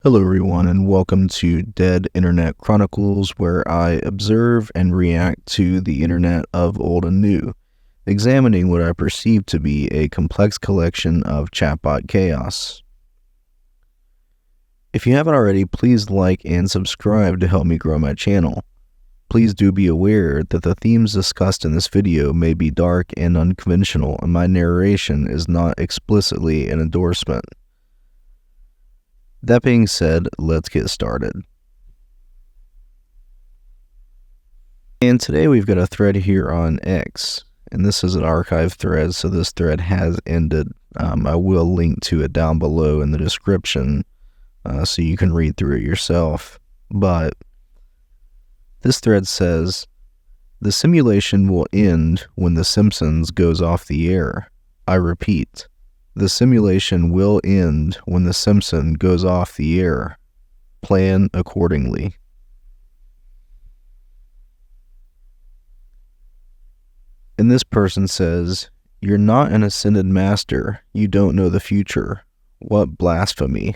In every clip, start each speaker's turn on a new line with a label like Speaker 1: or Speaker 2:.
Speaker 1: Hello everyone and welcome to Dead Internet Chronicles, where I observe and react to the internet of old and new, examining what I perceive to be a complex collection of chatbot chaos. If you haven't already, please like and subscribe to help me grow my channel. Please do be aware that the themes discussed in this video may be dark and unconventional, and my narration is not explicitly an endorsement. That being said, let's get started. And today we've got a thread here on X, and this is an archive thread, so this thread has ended. I will link to it down below in the description so you can read through it yourself. But this thread says, "The simulation will end when The Simpsons goes off the air. I repeat. The simulation will end when The Simpsons goes off the air. Plan accordingly." And this person says, "You're not an ascended master. You don't know the future. What blasphemy."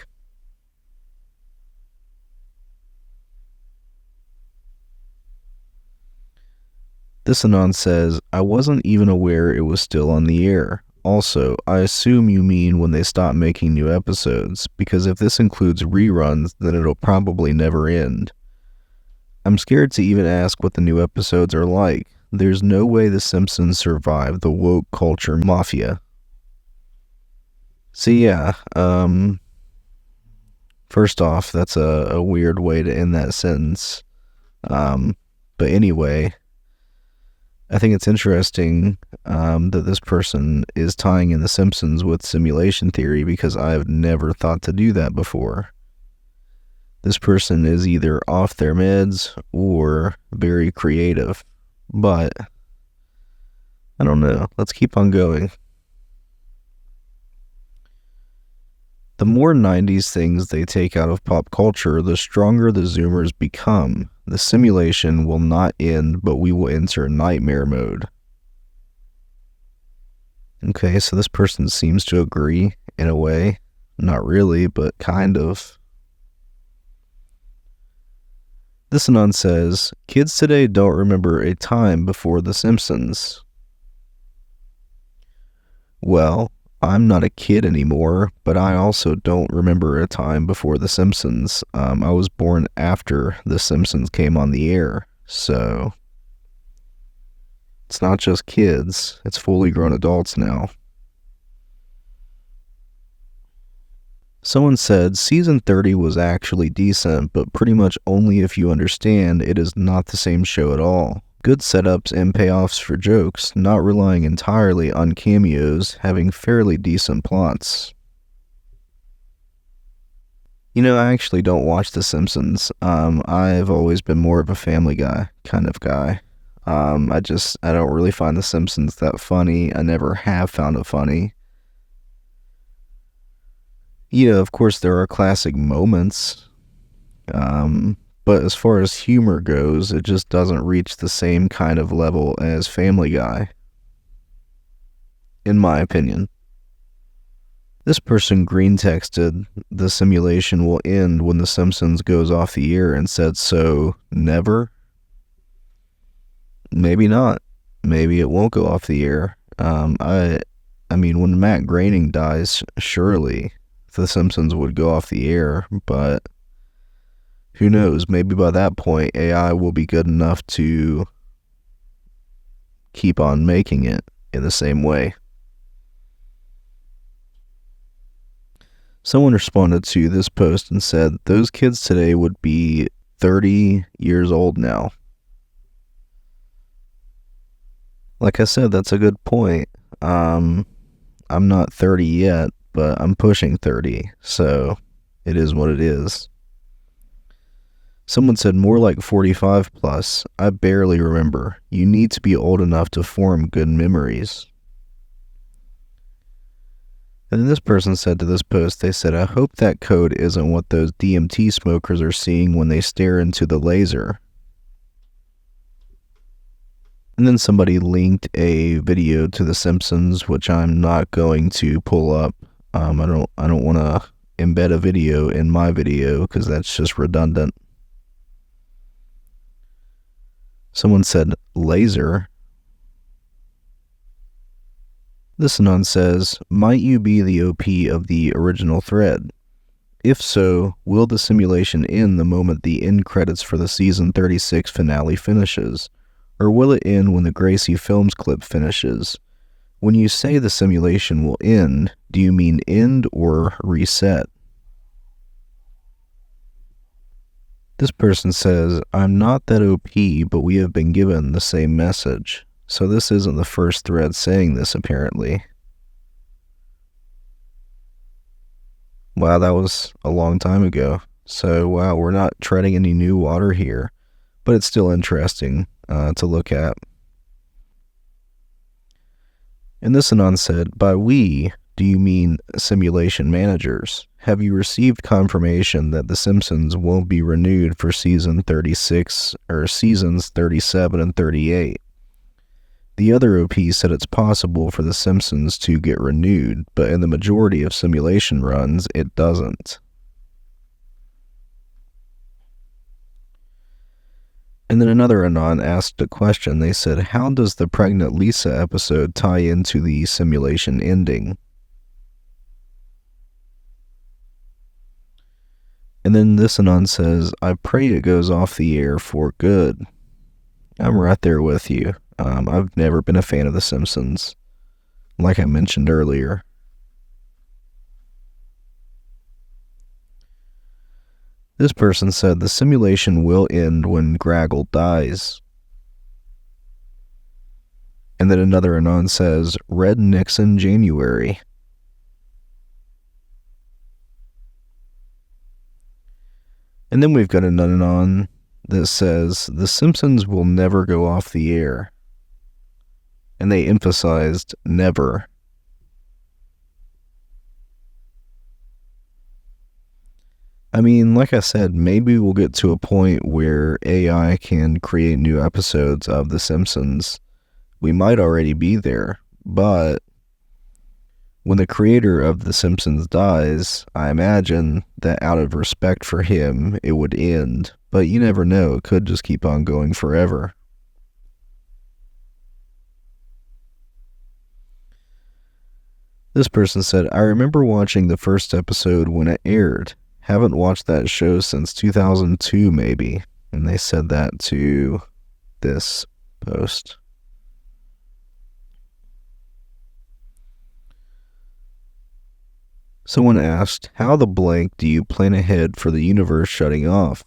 Speaker 1: This anon says, "I wasn't even aware it was still on the air. Also, I assume you mean when they stop making new episodes, because if this includes reruns, then it'll probably never end. I'm scared to even ask what the new episodes are like. There's no way The Simpsons survived the woke culture mafia." So yeah, first off, that's a weird way to end that sentence. But anyway, I think it's interesting that this person is tying in The Simpsons with simulation theory, because I've never thought to do that before. This person is either off their meds or very creative, but I don't know. Let's keep on going. The more 90s things they take out of pop culture, the stronger the Zoomers become. The simulation will not end, but we will enter nightmare mode. Okay, so this person seems to agree in a way. Not really, but kind of. This anon says, "Kids today don't remember a time before The Simpsons." Well, I'm not a kid anymore, but I also don't remember a time before The Simpsons. I was born after The Simpsons came on the air, so it's not just kids, it's fully grown adults now. Someone said, "Season 30 was actually decent, but pretty much only if you understand it is not the same show at all. Good setups and payoffs for jokes, not relying entirely on cameos, having fairly decent plots." You know, I actually don't watch The Simpsons. I've always been more of a Family Guy kind of guy. I don't really find The Simpsons that funny. I never have found it funny. You know, of course, there are classic moments. But as far as humor goes, it just doesn't reach the same kind of level as Family Guy, in my opinion. This person green texted, "The simulation will end when The Simpsons goes off the air," and said, "So, never?" Maybe not. Maybe it won't go off the air. I mean, when Matt Groening dies, surely The Simpsons would go off the air, but who knows? Maybe by that point, AI will be good enough to keep on making it in the same way. Someone responded to this post and said, "Those kids today would be 30 years old now." Like I said, that's a good point. I'm not 30 yet, but I'm pushing 30, so it is what it is. Someone said, "More like 45 plus. I barely remember. You need to be old enough to form good memories." And then this person said to this post, they said, "I hope that code isn't what those DMT smokers are seeing when they stare into the laser." And then somebody linked a video to The Simpsons, which I'm not going to pull up. I don't want to embed a video in my video because that's just redundant. Someone said laser. This anon says, might you be the OP of the original thread? If so, will the simulation end the moment the end credits for the season 36 finale finishes? Or will it end when the Gracie Films clip finishes? When you say the simulation will end, do you mean end or reset? This person says, I'm not that OP, but we have been given the same message. So this isn't the first thread saying this, apparently. Wow, that was a long time ago. So, wow, we're not treading any new water here, but it's still interesting to look at. And this anon said, by we, do you mean simulation managers? Have you received confirmation that The Simpsons won't be renewed for season 36 or seasons 37 and 38? The other OP said it's possible for The Simpsons to get renewed, but in the majority of simulation runs, it doesn't. And then another anon asked a question. They said, how does the Pregnant Lisa episode tie into the simulation ending? And then this anon says, I pray it goes off the air for good. I'm right there with you. I've never been a fan of The Simpsons, like I mentioned earlier. This person said the simulation will end when Graggle dies. And then another anon says, Red Nixon January. And then we've got an anon that says, The Simpsons will never go off the air. And they emphasized never. I mean, like I said, maybe we'll get to a point where AI can create new episodes of The Simpsons. We might already be there, but when the creator of The Simpsons dies, I imagine that out of respect for him, it would end. But you never know, it could just keep on going forever. This person said, I remember watching the first episode when it aired. Haven't watched that show since 2002, maybe. And they said that to this post. Someone asked, how the blank do you plan ahead for the universe shutting off?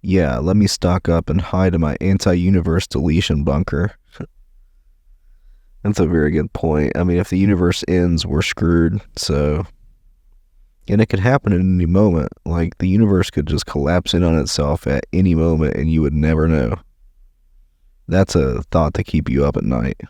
Speaker 1: Yeah, let me stock up and hide in my anti-universe deletion bunker. That's a very good point. I mean, if the universe ends, we're screwed, so... And it could happen at any moment. Like, the universe could just collapse in on itself at any moment, and you would never know. That's a thought to keep you up at night.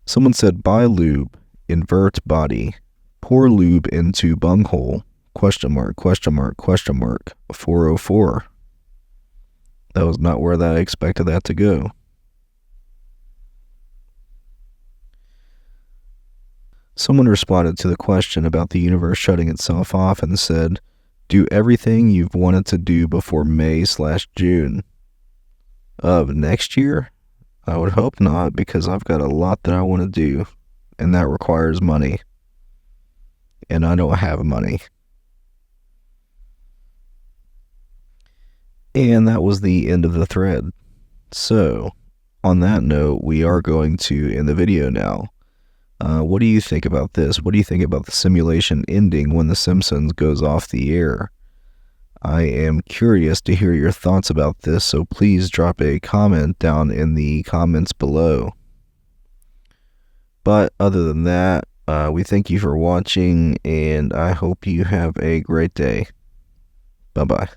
Speaker 1: Someone said, buy lube, invert body, pour lube into bunghole, question mark, 404. That was not where I expected that to go. Someone responded to the question about the universe shutting itself off and said, do everything you've wanted to do before May/June of next year? I would hope not, because I've got a lot that I want to do, and that requires money. And I don't have money. And that was the end of the thread. So, on that note, we are going to end the video now. What do you think about this? What do you think about the simulation ending when The Simpsons goes off the air? I am curious to hear your thoughts about this, so please drop a comment down in the comments below. But other than that, we thank you for watching, and I hope you have a great day. Bye-bye.